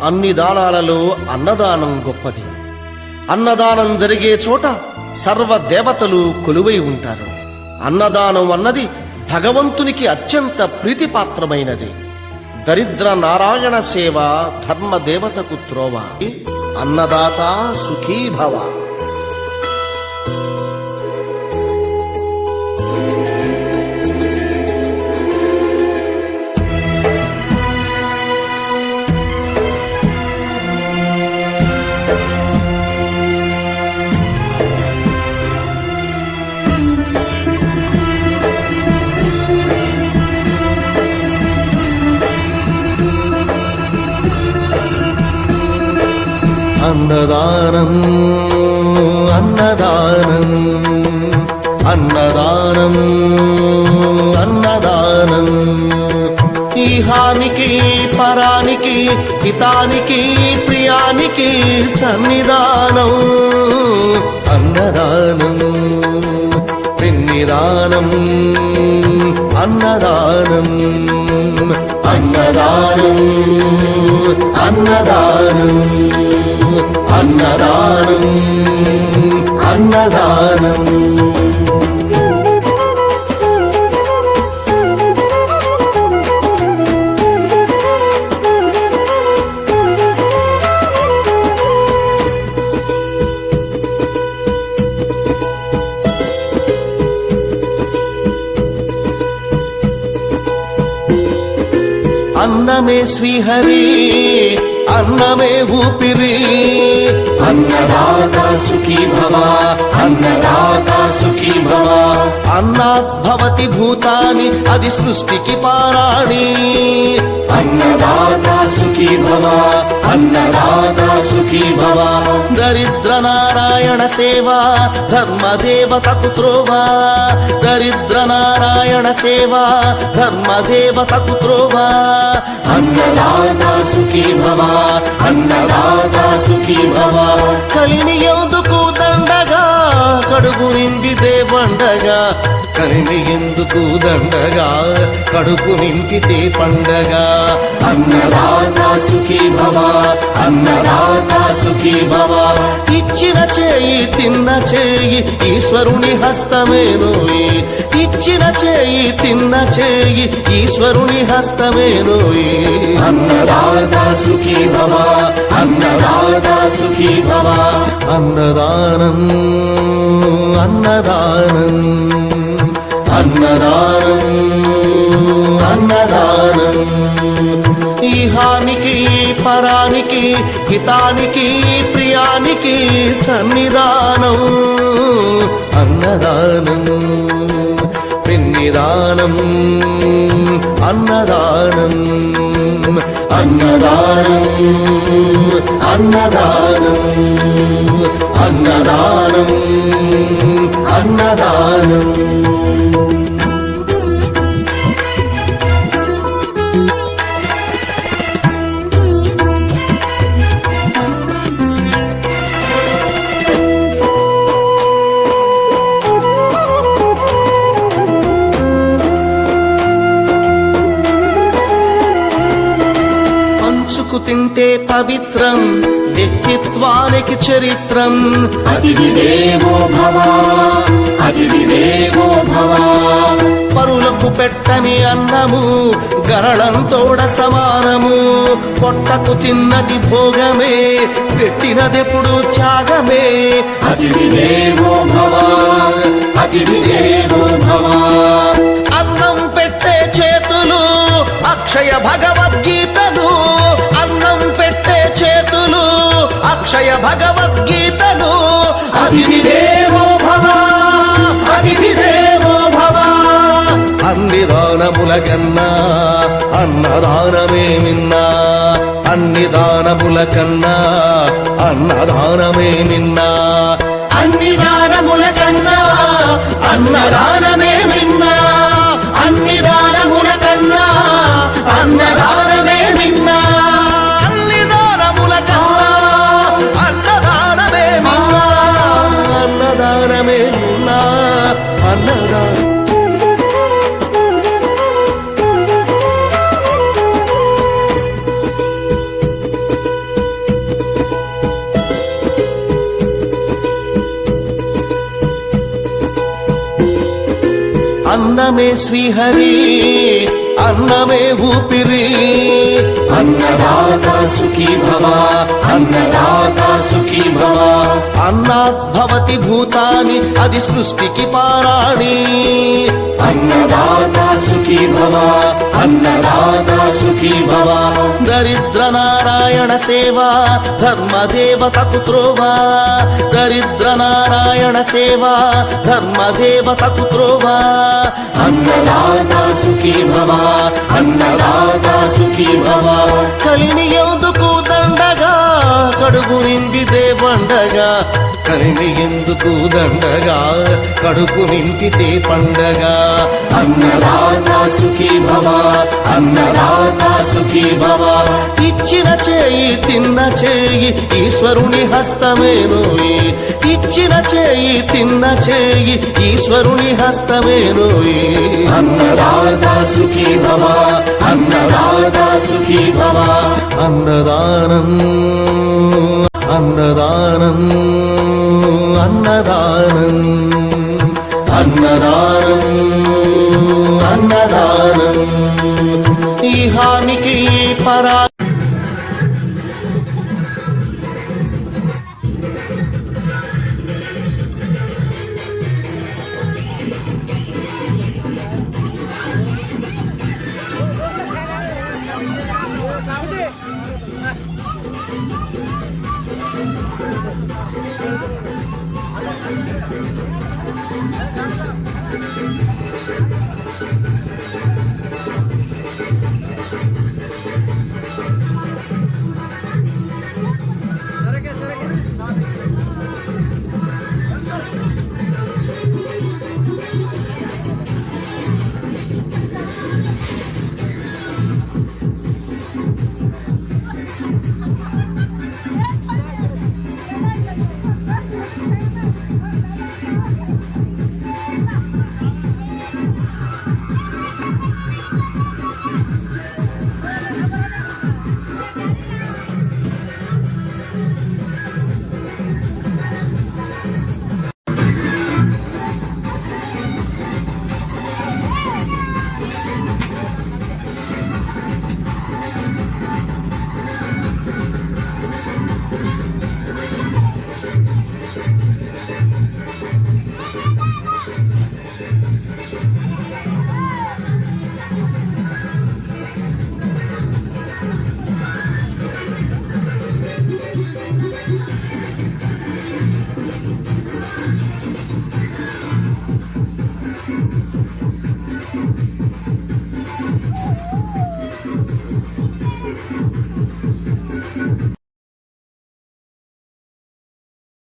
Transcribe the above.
అన్ని దానాలలో అన్నదానం గొప్పది. అన్నదానం జరిగే చోట సర్వ దేవతలు కొలువై ఉంటారు. అన్నదానం అన్నది భగవంతునికి అత్యంత ప్రీతిపాత్రమైనది. దరిద్ర నారాయణ సేవ ధర్మదేవతకు త్రోవ. అన్నదాత సుఖీభవ. అన్నదానం అన్నదానం అన్నదానం అన్నదానం ఈహానికి పరానికి హితానికి ప్రియానికి సన్నిధానం. అన్నదానం పిన్నిదానం అన్నదానం అన్నదానం అన్నదానం అన్నదానం అన్నదానం. అన్నమే శ్రీహరి అన్నమే ఊపిరి. అన్నదాత సుఖీ భవ అన్నదాత సుఖీ భవ. అన్నాత్ భవతి భూతాని అది సృష్టికి పారాణి. అన్నదాత సుఖీ భవ అన్నదాత సుఖీ భవ. దరిద్ర నారాయణ సేవ ధర్మదేవతకు త్రోవ. దరిద్ర నారాయణ సేవ ధర్మదేవతకు త్రోవ. అన్నదాత సుఖీ భవ అన్నదాత సుఖీ భవ. కలిమి ఎందుకు దండగా కడుపు నిండితే పండగ. కలిమి ఎందుకు దండగా కడుపు నింపితే పండగ. అన్నదాత సుఖీ భవ అన్నదాత సుఖీ భవ. ఇచ్చిన చేయి తిన్న చేయి ఈశ్వరుని హస్తమేనోయి. ఇచ్చిన చేయి తిన్న చేయి ఈశ్వరుని హస్తమేనోయి. అన్నదాత సుఖీ భవ అన్నదాత సుఖీ భవ. అన్నదానం అన్నదానం అన్నదానం అన్నదానం ఈహానికి పరానికి హితానికి ప్రియానికి సన్నిధానం. అన్నదానం పిన్నిదానం అన్నదానం అన్నదానం అన్నదానం అన్నదానం అన్నదానం. పంచుకు తింటే పవిత్రం వ్యక్తిత్వానికి చరిత్రం. అతిథి దేవో భవ అతిథి దేవో భవ. పరులకు పెట్టని అన్నము గరళంతోడ సమానము. పొట్టకు తిన్నది భోగమే పెట్టినదెప్పుడు త్యాగమే. అతిథి దేవో భవ అతిథి దేవో భవ. అన్నం పెట్టే చేతులు అక్షయ భగవద్గీతలు. అన్నం పెట్టే చేతులు అక్షయ భగవద్గీతలు. అతిథి దేవో భవ అతిథి దేవో భవ. అన్ని దానముల కన్నా అన్నదానమే మిన్నా. అన్ని దానముల కన్నా అన్నదానమే మిన్నా. అన్ని దానముల కన్నా అన్నదానమే మిన్నా. అన్ని దానముల కన్నా అన్నదానమే మిన్నా. అన్ని దానముల కన్నా అన్నదానమే మిన్నా. అన్నదానమే మిన్నా. అన్నదానం అన్నమే శ్రీహరి అన్నమే ఊపిరి అన్నదాత సుఖీ భవ అన్నదాత సుఖీ భవ అన్నాత్ భవతి భూతాని అది సృష్టికి పారాణి అన్నదాత సుఖీ భవ అన్నదాత సుఖీ భవ దరిద్ర నారాయణ సేవా ధర్మదేవతకు త్రోవా దరిద్ర నారాయణ సేవా ధర్మదేవతకు త్రోవా అన్నదాత సుఖీ భవ అన్నదాత సుఖీ భవ కలిని ఎందుకు దండగా కడుపు నింపితే పండగ కలిని ఎందుకు దండగా కడుపు నింపితే పండగ అన్నదాత సుఖీ భవ అన్నదాత సుఖీ భవ ఇచ్చిన చేయి తిన్న చేయి ఈశ్వరుని హస్తమేనోయి ఇచ్చిన చేయి తిన్న చేయి ఈశ్వరుని హస్తమేనోయి అన్నదాత సుఖీ భవ అన్నదాత సుఖీ భవ అన్నదానం అన్నదానం అన్నదానం అన్నదానం అన్నదానం ఈ హానికి పరా